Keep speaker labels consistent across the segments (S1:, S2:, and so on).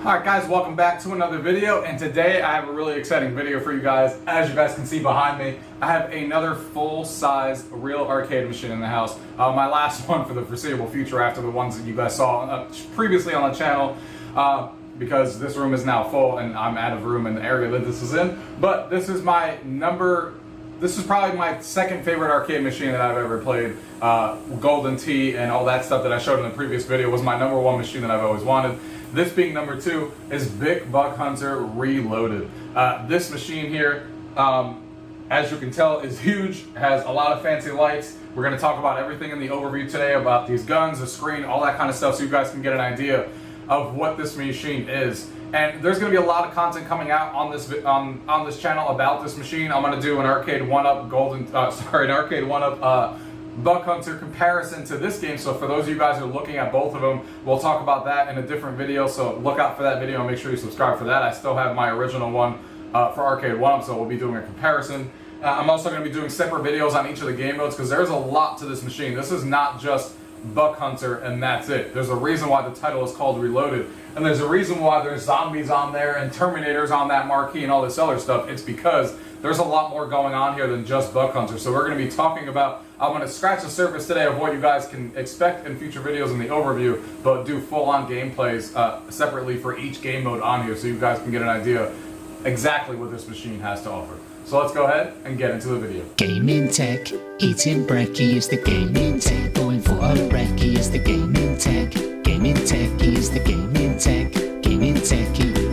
S1: Alright guys, welcome back to another video, and today I have a really exciting video for you guys. As you guys can see behind me, I have another full-size real arcade machine in the house. My last one for the foreseeable future after the ones that you guys saw previously on the channel, because this room is now full and I'm out of room in the area that this is in. But this is this is probably my second favorite arcade machine that I've ever played. Golden Tee and all that stuff that I showed in the previous video was my number one machine that I've always wanted. This being number two is Bic Buck Hunter Reloaded. This machine here, as you can tell, is huge, has a lot of fancy lights. We're going to talk about everything in the overview today about these guns, the screen, all that kind of stuff, so you guys can get an idea of what this machine is. And there's going to be a lot of content coming out on this channel about this machine. I'm going to do an arcade one-up Buck Hunter comparison to this game. So for those of you guys who are looking at both of them, we'll talk about that in a different video. So look out for that video and make sure you subscribe for that. I still have my original one for arcade one-up, so we'll be doing a comparison. I'm also going to be doing separate videos on each of the game modes because there's a lot to this machine. This is not just Buck Hunter and that's it. There's a reason why the title is called Reloaded, and there's a reason why there's zombies on there and Terminators on that marquee and all this other stuff. It's because there's a lot more going on here than just Buck Hunter. So we're going to be talking about, I'm going to scratch the surface today of what you guys can expect in future videos in the overview, but do full-on gameplays separately for each game mode on here so you guys can get an idea exactly what this machine has to offer. So let's go ahead and get into the video.
S2: Gaming tech, eating brekkie is the gaming tech. Going for a brekkie is the gaming tech. Gaming tech is the gaming tech. Gaming techie.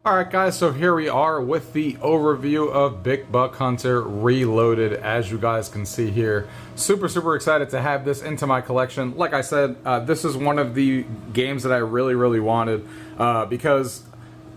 S1: Alright guys, so here we are with the overview of Bic Buck Hunter Reloaded. As you guys can see here, super excited to have this into my collection. Like I said, this is one of the games that I really wanted because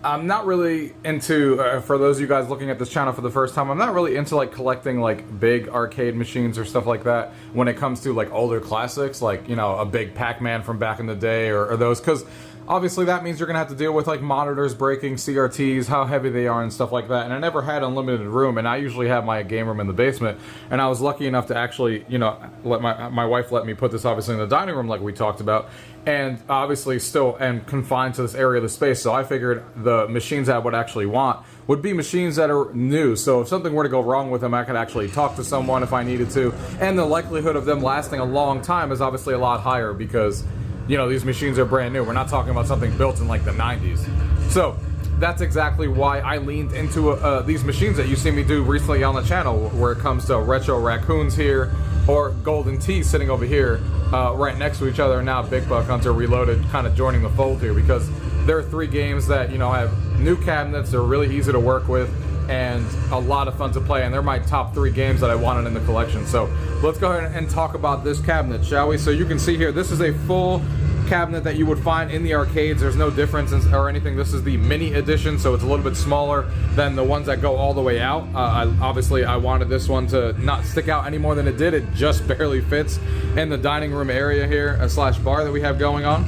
S1: I'm not really into, for those of you guys looking at this channel for the first time, I'm not really into like collecting like big arcade machines or stuff like that when it comes to like older classics, like, you know, a big Pac-Man from back in the day or those, because obviously that means you're gonna have to deal with like monitors breaking, CRTs, how heavy they are and stuff like that. And I never had unlimited room, and I usually have my game room in the basement, and I was lucky enough to actually, you know, let my wife let me put this obviously in the dining room like we talked about, and obviously still am confined to this area of the space. So I figured the machines I would actually want would be machines that are new, so if something were to go wrong with them, I could actually talk to someone if I needed to, and the likelihood of them lasting a long time is obviously a lot higher because, you know, these machines are brand new. We're not talking about something built in like the 90s. So that's exactly why I leaned into these machines that you see me do recently on the channel, where it comes to Retro Raccoons here, or Golden Tee sitting over here right next to each other, and now Bic Buck Hunter Reloaded kind of joining the fold here, because there are three games that, you know, have new cabinets, they're really easy to work with, and a lot of fun to play, and they're my top three games that I wanted in the collection. So let's go ahead and talk about this cabinet, shall we? So you can see here, this is a full cabinet that you would find in the arcades. There's no difference or anything. This is the mini edition, so it's a little bit smaller than the ones that go all the way out. Obviously I wanted this one to not stick out any more than it did. It just barely fits in the dining room area here, slash bar that we have going on.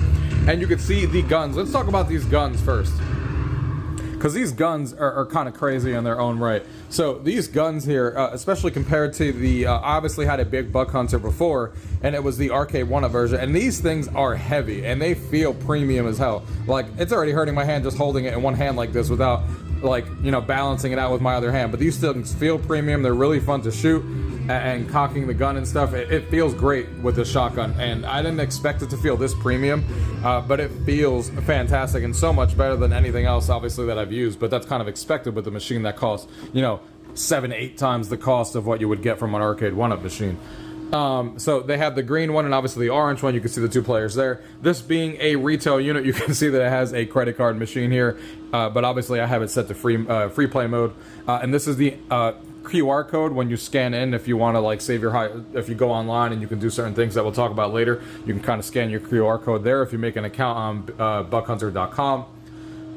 S1: And you can see the guns. Let's talk about these guns first, because these guns are kind of crazy in their own right. So these guns here, especially compared to the, I obviously had a Bic Buck Hunter before, and it was the arcade one-up version, and these things are heavy, and they feel premium as hell. Like, it's already hurting my hand just holding it in one hand like this without, like, you know, balancing it out with my other hand. But these things feel premium, they're really fun to shoot, and cocking the gun and stuff, it feels great with the shotgun, and I didn't expect it to feel this premium, but it feels fantastic and so much better than anything else obviously that I've used. But that's kind of expected with a machine that costs, you know, 7-8 times the cost of what you would get from an arcade one-up machine. So they have the green one and obviously the orange one. You can see the two players there. This being a retail unit, you can see that it has a credit card machine here, but obviously I have it set to free play mode, and this is the QR code when you scan in. If you want to like save your if you go online and you can do certain things that we'll talk about later, you can kind of scan your QR code there if you make an account on buckhunter.com.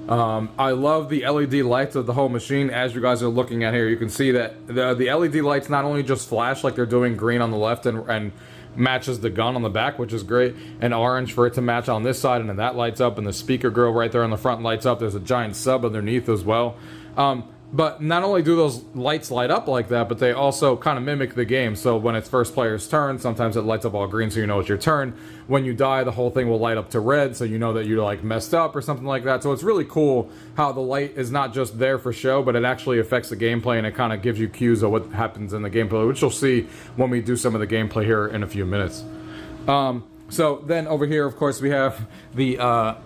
S1: I love the LED lights of the whole machine. As you guys are looking at here, you can see that the LED lights not only just flash like they're doing green on the left and matches the gun on the back, which is great, and orange for it to match on this side, and then that lights up, and the speaker grill right there on the front lights up. There's a giant sub underneath as well. But not only do those lights light up like that, but they also kind of mimic the game. So when it's first player's turn, sometimes it lights up all green so you know it's your turn. When you die, the whole thing will light up to red so you know that you like messed up or something like that. So it's really cool how the light is not just there for show, but it actually affects the gameplay, and it kind of gives you cues of what happens in the gameplay, which you'll see when we do some of the gameplay here in a few minutes. So then over here, of course, we have the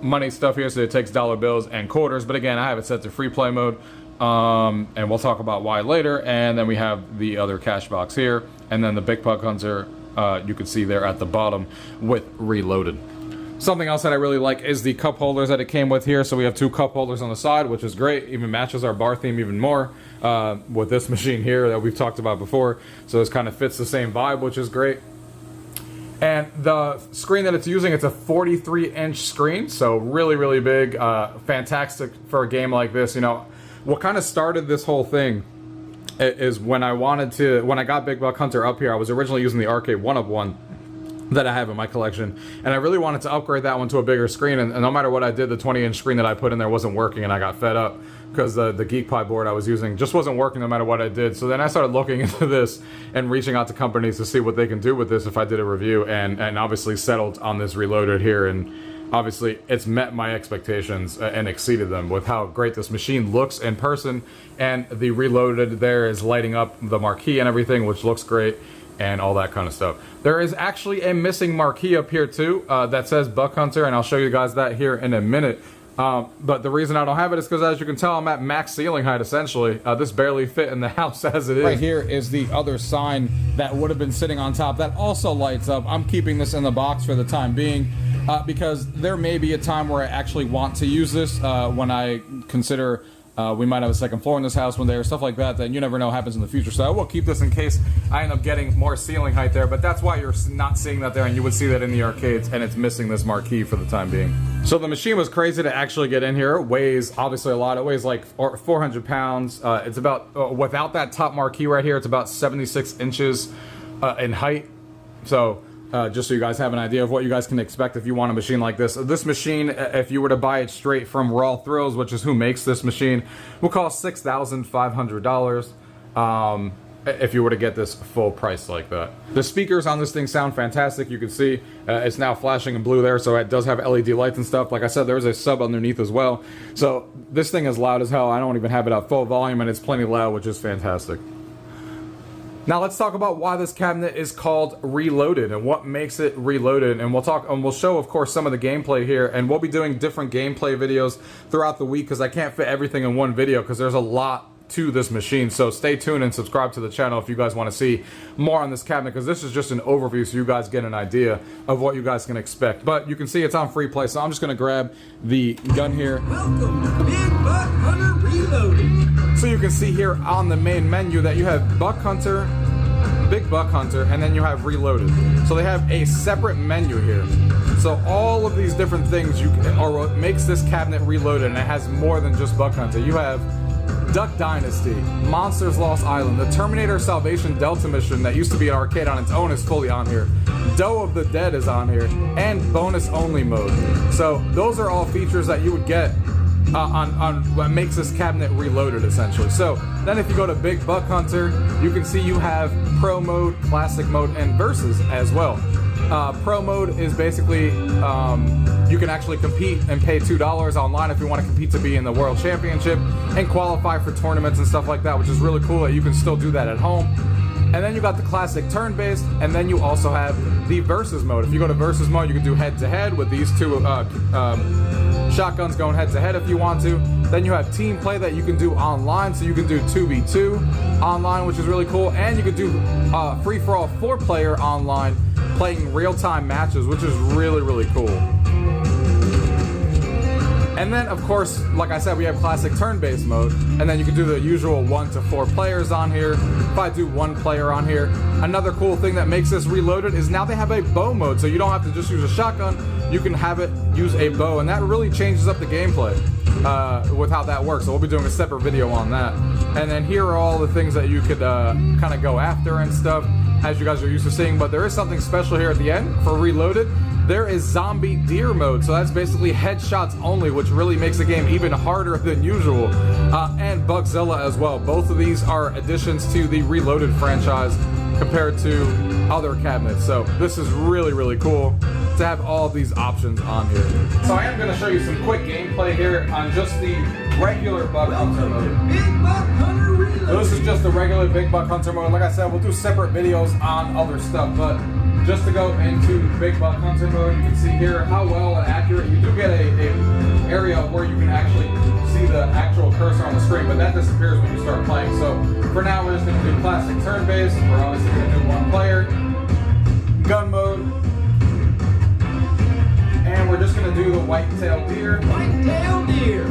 S1: money stuff here. So it takes dollar bills and quarters, but again, I have it set to free play mode. And we'll talk about why later. And then we have the other cash box here, and then the Big Buck Hunter you can see there at the bottom with Reloaded. Something else that I really like is the cup holders that it came with here. So we have 2 cup holders on the side, which is great. Even matches our bar theme even more with this machine here that we've talked about before. So this kind of fits the same vibe, which is great. And the screen that it's using, it's a 43-inch screen, so really, really big. Fantastic for a game like this. You know, what kind of started this whole thing is when I got Big Buck Hunter up here, I was originally using the Arcade 1-Up-1 that I have in my collection, and I really wanted to upgrade that one to a bigger screen, and no matter what I did, the 20-inch screen that I put in there wasn't working, and I got fed up because the GeekPi board I was using just wasn't working no matter what I did. So then I started looking into this and reaching out to companies to see what they can do with this if I did a review, and obviously settled on this Reloaded here, and obviously it's met my expectations and exceeded them with how great this machine looks in person, and the Reloaded there is lighting up the marquee and everything, which looks great, and all that kind of stuff. There is actually a missing marquee up here too that says Buck Hunter, and I'll show you guys that here in a minute. But the reason I don't have it is because, as you can tell, I'm at max ceiling height essentially. This barely fit in the house as it is. Right here is the other sign that would have been sitting on top that also lights up. I'm keeping this in the box for the time being because there may be a time where I actually want to use this when I consider we might have a second floor in this house one day or stuff like that. Then you never know what happens in the future. So I will keep this in case I end up getting more ceiling height there. But that's why you're not seeing that there, and you would see that in the arcades, and it's missing this marquee for the time being. So the machine was crazy to actually get in here. It weighs obviously a lot. It weighs like 400 pounds. It's about, without that top marquee right here, it's about 76 inches in height. So just so you guys have an idea of what you guys can expect if you want a machine like this. This machine, if you were to buy it straight from Raw Thrills, which is who makes this machine, will cost $6,500 if you were to get this full price like that. The speakers on this thing sound fantastic. You can see it's now flashing in blue there, so it does have LED lights and stuff. Like I said, there's a sub underneath as well. So this thing is loud as hell. I don't even have it at full volume, and it's plenty loud, which is fantastic. Now let's talk about why this cabinet is called Reloaded and what makes it Reloaded, and we'll show of course some of the gameplay here, and we'll be doing different gameplay videos throughout the week because I can't fit everything in one video because there's a lot to this machine. So stay tuned and subscribe to the channel if you guys want to see more on this cabinet, because this is just an overview so you guys get an idea of what you guys can expect. But you can see it's on free play, so I'm just going to grab the gun here.
S3: Welcome to Big Buck Hunter Reloaded.
S1: So you can see here on the main menu that you have Buck Hunter, Big Buck Hunter, and then you have Reloaded. So they have a separate menu here. So all of these different things are what makes this cabinet Reloaded, and it has more than just Buck Hunter. You have Duck Dynasty, Monsters Lost Island, the Terminator Salvation Delta mission that used to be an arcade on its own is fully on here. Doe of the Dead is on here, and bonus only mode. So those are all features that you would get on what makes this cabinet Reloaded essentially. So then if you go to Big Buck Hunter, you can see you have Pro Mode, Classic Mode, and Versus as well. Pro Mode is basically you can actually compete and pay $2 online if you want to compete to be in the World Championship and qualify for tournaments and stuff like that, which is really cool that you can still do that at home. And then you got the classic turn-based, and then you also have the Versus mode. If you go to Versus mode, you can do head-to-head with these two shotguns going head-to-head if you want to. Then you have team play that you can do online, so you can do 2v2 online, which is really cool. And you can do free-for-all 4-player online, playing real-time matches, which is really, really cool. And then, of course, like I said, we have classic turn-based mode, and then you can do the usual 1 to 4 players on here. If I do 1 player on here, another cool thing that makes this Reloaded is now they have a bow mode, so you don't have to just use a shotgun, you can have it use a bow, and that really changes up the gameplay with how that works. So we'll be doing a separate video on that. And then here are all the things that you could kind of go after and stuff, as you guys are used to seeing, but there is something special here at the end for Reloaded. there is zombie deer mode, so that's basically headshots only, which really makes the game even harder than usual. And Bugzilla as well. Both of these are additions to the Reloaded franchise compared to other cabinets. So this is really, really cool to have all of these options on here. So I am going to show you some quick gameplay here on just the regular Bug Hunter mode.
S3: Big Buck Hunter Reloaded.
S1: So this is just the regular Big Buck Hunter mode. Like I said, we'll do separate videos on other stuff, but just to go into Big Buck Hunter mode, you can see here how well and accurate. You do get a area where you can actually see the actual cursor on the screen, but that disappears when you start playing. So for now, we're just going to do classic turn-based. We're obviously going to do one player, gun mode, and we're just going to do the white-tailed deer.
S3: White-tailed deer.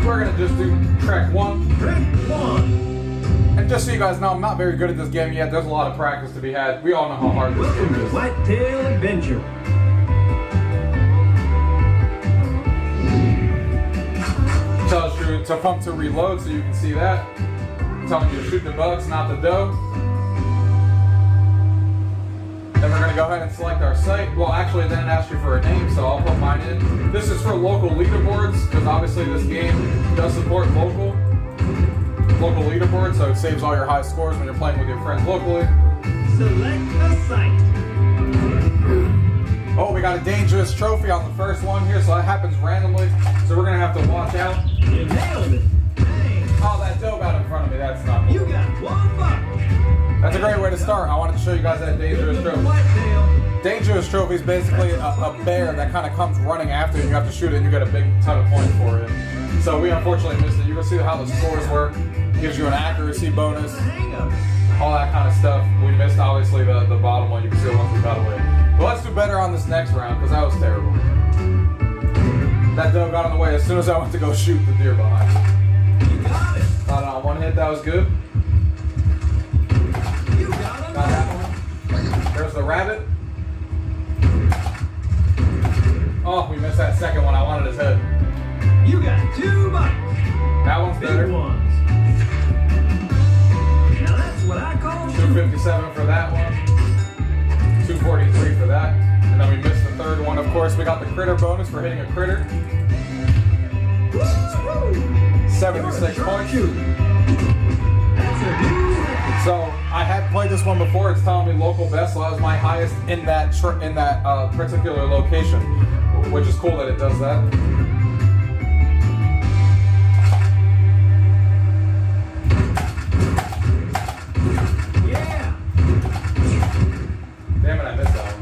S1: We're going to just do track 1.
S3: Track 1.
S1: And just so you guys know, I'm not very good at this game yet. There's a lot of practice to be had. We all know how hard this game
S3: Welcome to
S1: is.
S3: Whitetail Adventure.
S1: Tells you to pump to reload, so you can see that. Telling you to shoot the bugs, not the doe. Then we're going to go ahead and select our site. Well, actually, it didn't ask you for a name, so I'll put mine in. This is for local leaderboards, because obviously this game does support local leaderboards, so it saves all your high scores when you're playing with your friends locally.
S3: Select a site.
S1: Oh, we got a dangerous trophy on the first one here, so that happens randomly. So we're going to have to watch out.
S3: You nailed it. Dang.
S1: Oh, that doe got in front of me. That's not
S3: You
S1: cool.
S3: got 1 buck.
S1: That's a great way to start. I wanted to show you guys that dangerous
S3: Welcome to
S1: trophy.
S3: Whitetail.
S1: Dangerous trophy is basically a bear that kind of comes running after you. You have to shoot it and you get a big ton of points for it. So we unfortunately missed it. You can see how the scores work. Gives you an accuracy bonus,
S3: Hang up.
S1: all that kind of stuff. We missed obviously the bottom one. You can see the ones we got away. But let's do better on this next round because that was terrible. That doe got in the way as soon as I went to go shoot the deer behind me.
S3: You got it.
S1: Got it on one hit, that was good.
S3: You got
S1: Got that
S3: it.
S1: one. There's the rabbit. Oh, we missed that second one. I wanted his head.
S3: You got 2 bucks.
S1: That one's
S3: Big
S1: better.
S3: ones. Now that's what I call
S1: 257 for that one. 243 for that. And then we missed the third one. Of course, we got the critter bonus for hitting a critter. 76 points.
S3: That's a new record.
S1: So I had played this one before. It's telling me local best, so that was my highest in that particular location, which is cool that it does that.
S3: Yeah.
S1: Damn it, I missed that one.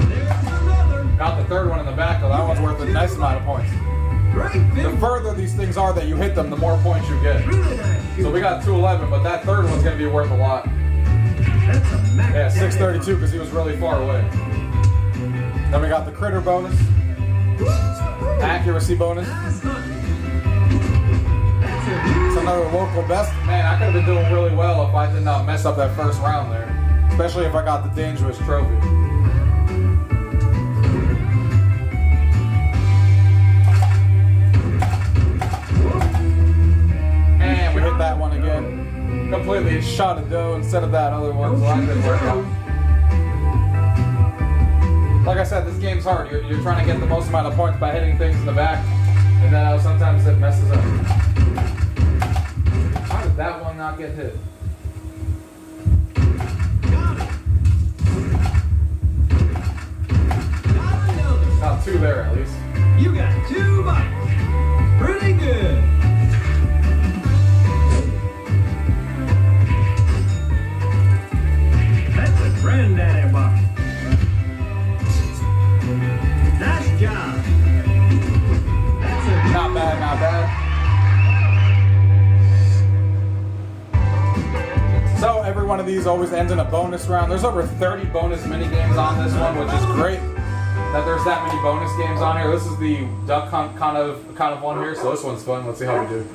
S3: There's another.
S1: Got the third one in the back, though. That one's worth a nice amount of points.
S3: Great
S1: The
S3: big.
S1: further these things are that you hit them, the more points you get.
S3: Really nice.
S1: So we got 211, but that third one's going to be worth a lot.
S3: That's a max.
S1: Yeah, 632 because he was really far away. Then we got the critter bonus, accuracy bonus.
S3: Nice hunting. That's a
S1: It's
S3: new
S1: another local best. Man, I could have been doing really well if I did not mess up that first round there. Especially if I got the dangerous trophy. And we hit that one again. Completely shot a doe instead of that other one, so that didn't work out. Like I said, this game's hard. You're trying to get the most amount of points by hitting things in the back, and then sometimes it messes up. How did that one not get hit?
S3: Got it. Got another.
S1: Got 2 there at least.
S3: You got 2 bucks. Pretty good. That's a granddaddy buck. Nice job. That's a
S1: Not bad, not bad. So every one of these always ends in a bonus round. There's over 30 bonus mini games on this one, which is great that there's that many bonus games on here. This is the duck hunt kind of one here, so this one's fun. Let's see how we do.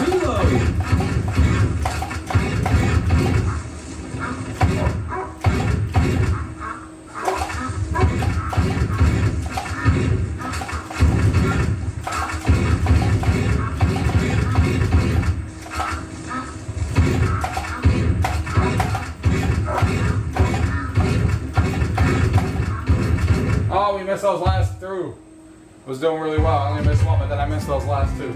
S3: reload.
S1: missed those last two. Was doing really well. I only missed one, but then I missed those last two.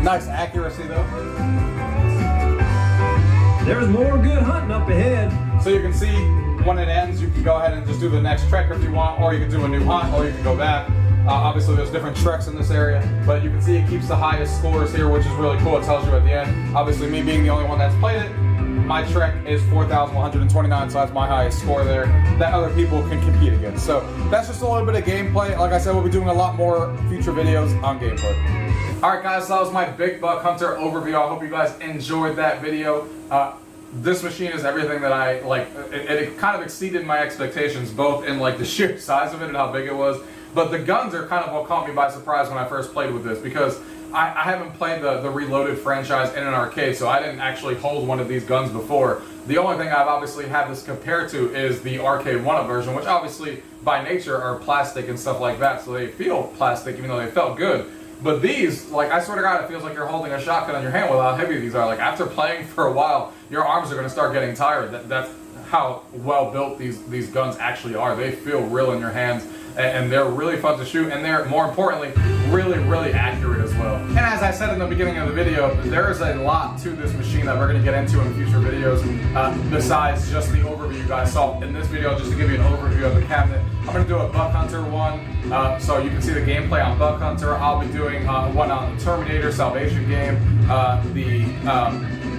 S1: Nice accuracy though.
S3: There's more good hunting up ahead.
S1: So you can see when it ends, you can go ahead and just do the next trek if you want, or you can do a new hunt, or you can go back. Obviously there's different treks in this area, but you can see it keeps the highest scores here, which is really cool. It tells you at the end. Obviously me being the only one that's played it, my trek is 4,129, so that's my highest score there that other people can compete against. So that's just a little bit of gameplay. Like I said, we'll be doing a lot more future videos on gameplay. Alright guys, so that was my Big Buck Hunter overview. I hope you guys enjoyed that video. This machine is everything that I like. It kind of exceeded my expectations, both in like the sheer size of it and how big it was. But the guns are kind of what caught me by surprise when I first played with this, because I haven't played the Reloaded franchise in an arcade, so I didn't actually hold one of these guns before. The only thing I've obviously had this compared to is the arcade one-up version, which obviously by nature are plastic and stuff like that, so they feel plastic even though they felt good. But these, like, I swear to God, it feels like you're holding a shotgun in your hand with how heavy these are. Like, after playing for a while, your arms are going to start getting tired. That's how well built these guns actually are. They feel real in your hands, and they're really fun to shoot, and they're, more importantly, really, really accurate as well. And as I said in the beginning of the video, there is a lot to this machine that we're going to get into in future videos, besides just the overview you guys saw in this video. Just to give you an overview of the cabinet, I'm going to do a Buck Hunter one, so you can see the gameplay on Buck Hunter. I'll be doing one on the Terminator Salvation game, the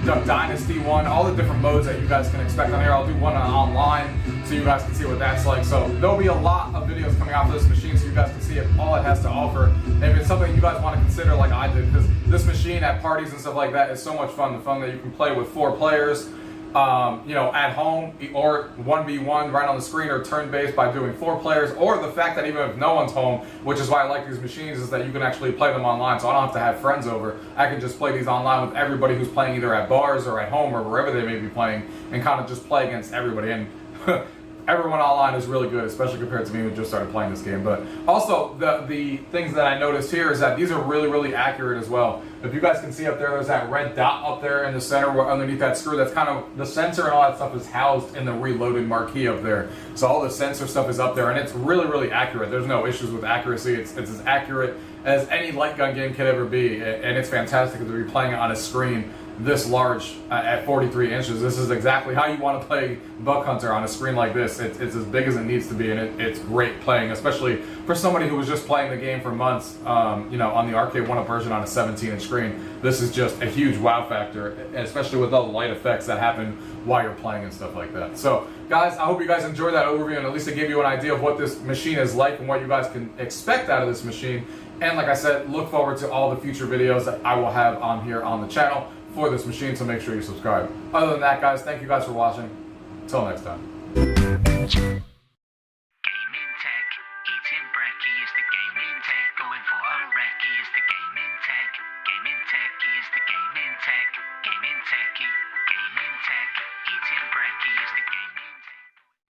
S1: Duck Dynasty one, all the different modes that you guys can expect on here. I'll do one on online so you guys can see what that's like. So there'll be a lot of videos coming out for this machine so you guys can see all it has to offer. And if it's something you guys want to consider like I did, because this machine at parties and stuff like that is so much fun. The fun that you can play with 4 players, you know, at home, or 1v1 right on the screen, or turn-based by doing 4 players, or the fact that even if no one's home, which is why I like these machines, is that you can actually play them online, so I don't have to have friends over. I can just play these online with everybody who's playing either at bars or at home or wherever they may be playing, and kind of just play against everybody. And everyone online is really good, especially compared to me who just started playing this game. But also, the things that I noticed here is that these are really, really accurate as well. If you guys can see up there, there's that red dot up there in the center underneath that screw. That's kind of, the sensor and all that stuff is housed in the Reloaded marquee up there. So all the sensor stuff is up there, and it's really, really accurate. There's no issues with accuracy. It's as accurate as any light gun game could ever be, and it's fantastic to be playing it on a screen this large at 43 inches. This is exactly how you want to play Buck Hunter, on a screen like this. It's as big as it needs to be, and it's great playing, especially for somebody who was just playing the game for months, you know, on the arcade one-up version on a 17-inch screen. This is just a huge wow factor, especially with all the light effects that happen while you're playing and stuff like that. So guys, I hope you guys enjoyed that overview, and at least it gave you an idea of what this machine is like and what you guys can expect out of this machine. And like I said, look forward to all the future videos that I will have on here on the channel for this machine, so make sure you subscribe. Other than that, guys, thank you guys for watching. Until next time.